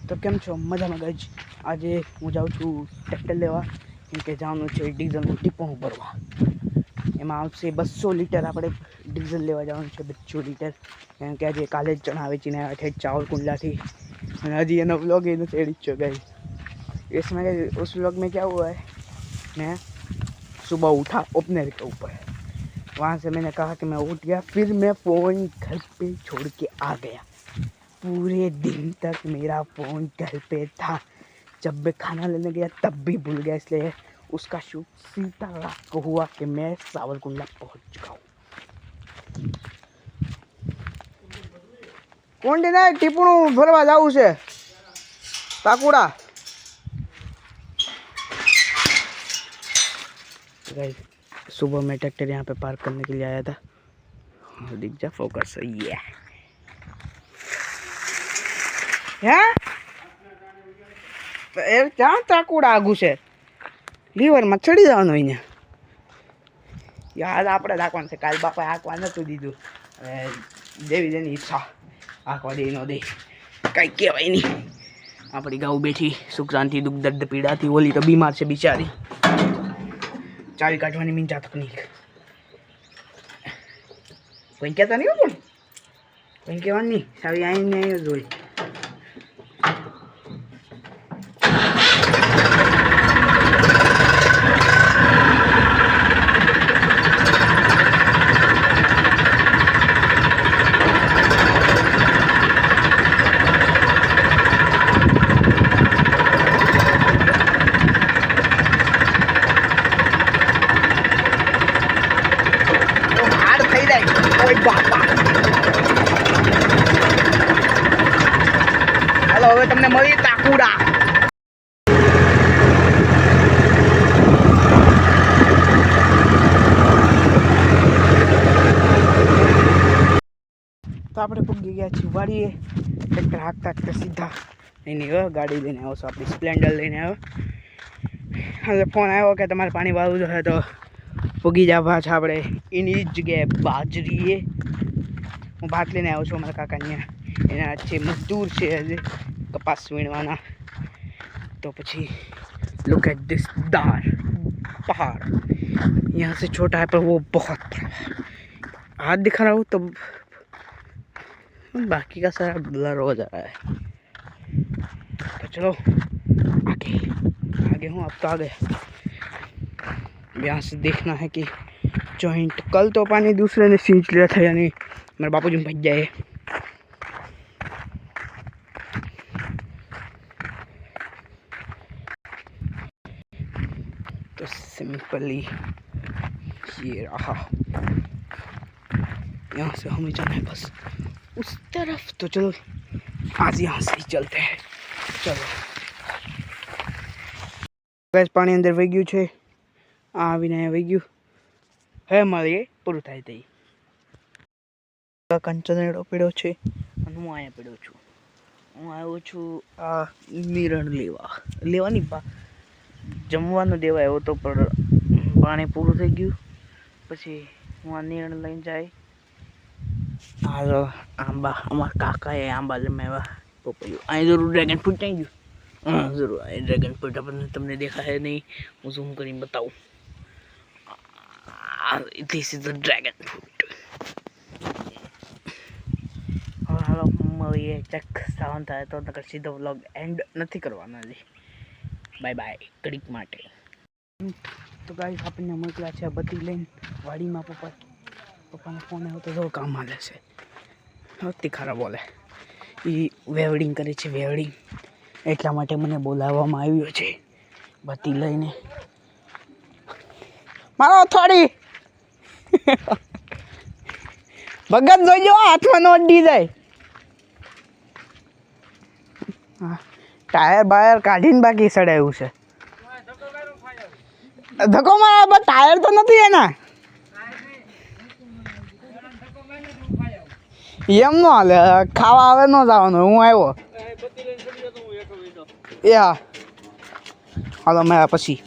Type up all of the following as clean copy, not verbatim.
તો કેમ છો? મજામાં ગાઈજ. આજે હું જાઉં છું ટ્રેક્ટર લેવા, કેમ કે જવાનું છે ડીઝલનું ટીપું ભરવા. એમાં આવશે 200 લીટર. આપણે ડીઝલ લેવા જવાનું છે 200 લીટર, કેમ કે આજે કાલે જ ચણા વેચીને આવ્યા थे चावल कुंडलाથી, અને હજી એનો व्लॉग ही नहीं एडिट किया गाइज। इसमें उस व्लॉग में क्या हुआ है, मैं सुबह उठा ओपनर के ऊपर, वहाँ से मैंने कहा कि मैं उठ गया, फिर मैं फ़ोन घर पे छोड़ के आ गया। पूरे दिन तक मेरा फ़ोन घर पे था। जब मैं खाना लेने गया तब भी भूल गया, इसलिए उसका शूट सीधा रात को हुआ कि मैं सावरकुंडला पहुंच चुका हूँ। कोंडी ना टीपणू भरवा जाऊ से ताकुड़ा। सुबह मैं ट्रैक्टर यहाँ पे पार्क करने के लिए आया था। दिख जा फोकस, ये है क्या ताकुड़ा आगू से લીવર માં ચડી જવાનું અહીંયા યાર, આપણે રાખવાનું છે. કાલ બાપાએ આંકવા નતું દીધું, દેવી દેની ઈચ્છા, આંકવા દે ન દે કાંઈ કહેવાય નહીં. આપણી ગાઉ બેઠી સુખ શાંતિ, દુઃખ દર્દ પીડાથી. ઓલી તો બીમાર છે બિચારી, ચાવી કાઢવાની મીંચા તકનીક. કોઈ કહેતા નહીં હોય, કોઈ કહેવાનું નહીં. ચાવી આવીને જ હોય. હાલો, હવે તમને મળી તાકુડા. તો આપણે પૂગી ગયા છીએ વાડીએ. ટ્રેક્ટર હાંકતા હાંકતા સીધા એની ગાડી લઈને આવ્યો છો, આપણી સ્પ્લેન્ડર લઈને આવ્યો. હવે ફોન આવ્યો કે તમારે પાણી વાળવું જોઈએ, તો પૂગી જવા છે આપણે એની જ જગ્યાએ બાજરીએ. હું ભાત લઈને આવ્યો છું અમારા કાકાને, એના છે મજદૂર છે હજી કપાસ વીણવાના. तो પછી लुक एट दिस दार पहाड़, यहाँ से छोटा है पर वो बहुत बड़ा है। हाथ दिखा रहा हूँ तो बाकी का सारा ब्लर हो जा रहा है। तो चलो आगे आगे हूँ, अब तो आगे यहाँ से देखना है कि जॉइंट, कल तो पानी दूसरे ने सींच लिया था, यानी मेरे बापू जी भज जाए। तो सिंपली ये रहा, यहाँ से हमें जाना है बस उस तरफ। तो चलो आज यहाँ से ही चलते हैं। चलो गैस, पानी अंदर वही गયું છે, આ આવીને વહી ગયું. હવે મળીએ પૂરું થાય તે. કંચનેડો પીડ્યો છે અને હું અહીંયા પીડ્યો છું. હું આવ્યો છું આ નિરણ લેવાની જમવાનું દેવા આવ્યો તો, પણ પાણી પૂરું થઈ ગયું. પછી હું આ નિરણ લઈને જાય. હાલો આંબા, અમારા કાકાએ આંબા જમાવ્યા. પપૈયું અહીં જરૂર ડ્રેગન ફ્રૂટ થઈ ગયું. हाँ ज़रूर आए ड्रैगन फ्रूट, अपन तुमने देखा है नहीं, वो जूम कर बताऊँ। This is the dragon fruit. और हालो મળીએ ચેક સાવન થાય તો, નકર સીધો વ્લોગ એન્ડ નથી કરવાનો હજી. બાય બાય ઘડીક માટે. તો ગાઈસ, આપણને મોકલા છે બધી લઈને વાડીમાં. પપ્પાનો ફોન આવ્યો તો જો કામ હાલે છે. અતિ ખરાબ બોલે, એ વેવડિંગ કરે છે, વેવડિંગ. એટલા માટે મને બોલાવવામાં આવ્યો છે બત્તી લઈને. મારો થોડી ભગત જોઈજો, હાથમાં નો અડી જાય. હા, ટાયર બાયર કાઢીને બાકી સડાયું છે. ધક્કો મારા, પણ ટાયર તો નથી એના. એમ નો હાલે, ખાવા આવે ન જવાનું. હું આવ્યો એ હા, હાલો મેં પછી.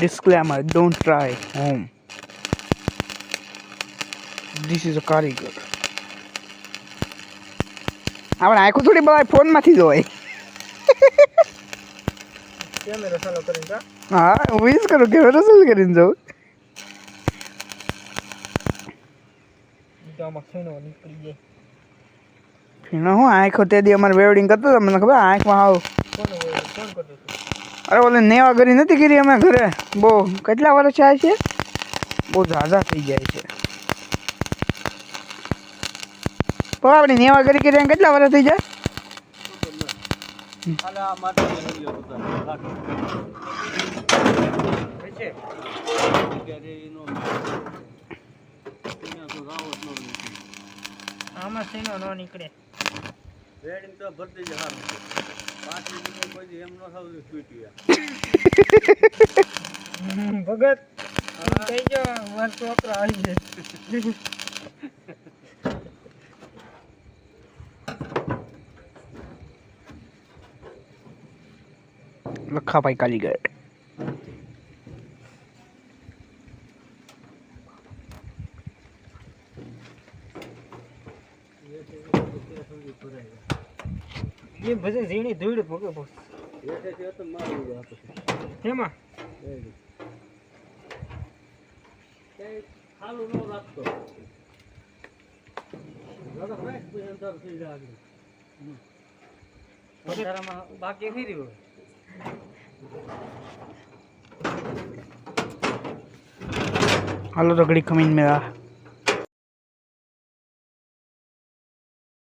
Disclaimer: don't try home. This is a કારીગર. આપણે આખું થોડી બહાર ફોનમાંથી જોવાય. કેમેરો ચાલુ કરીને જા. હા હું જ કરું કેમેરો ચાલુ કરીને જાઉં. તો આમાં ખીણો નીકળી જાય. ફીણો હું આંખો તે દી અમારે વેવડિંગ કરતો હતો મને ખબર આંખમાં આવ કોણ કરતો હતો? અરે ઓલે નેવા ગરી નથી કરી અમે ઘરે બહુ કેટલા વર્ષ થયા છે બહુ ઝાઝા થઈ જાય છે તો આપણે નેવા ગરી કરી કેટલા વર્ષ થઈ જાય હાલે આ માટે લઈ હોતા લાગે છે ત્યારે એનો તો રાવો જ ન આમાં સીનો ન નીકળે રેડિંગ તો ભરતી જ હારું છે 5 મિનિટ કોઈ એમ ન થાવ છૂટ્યા ભગત કઈ જો માર છોકરો આવી છે લખાભાઈ કાલીગર ये भजे ઝીણી ધૂળ ભોગે બોસ એસે છે તો મારી જાય કેમાં કે ખાલું નો રાખતો દાદા ફ્રેશ કોઈ અંતર થઈ જાય અંતરમાં બાકી થઈ રહ્યું હાલો તો ઘડી ખમીને મેળા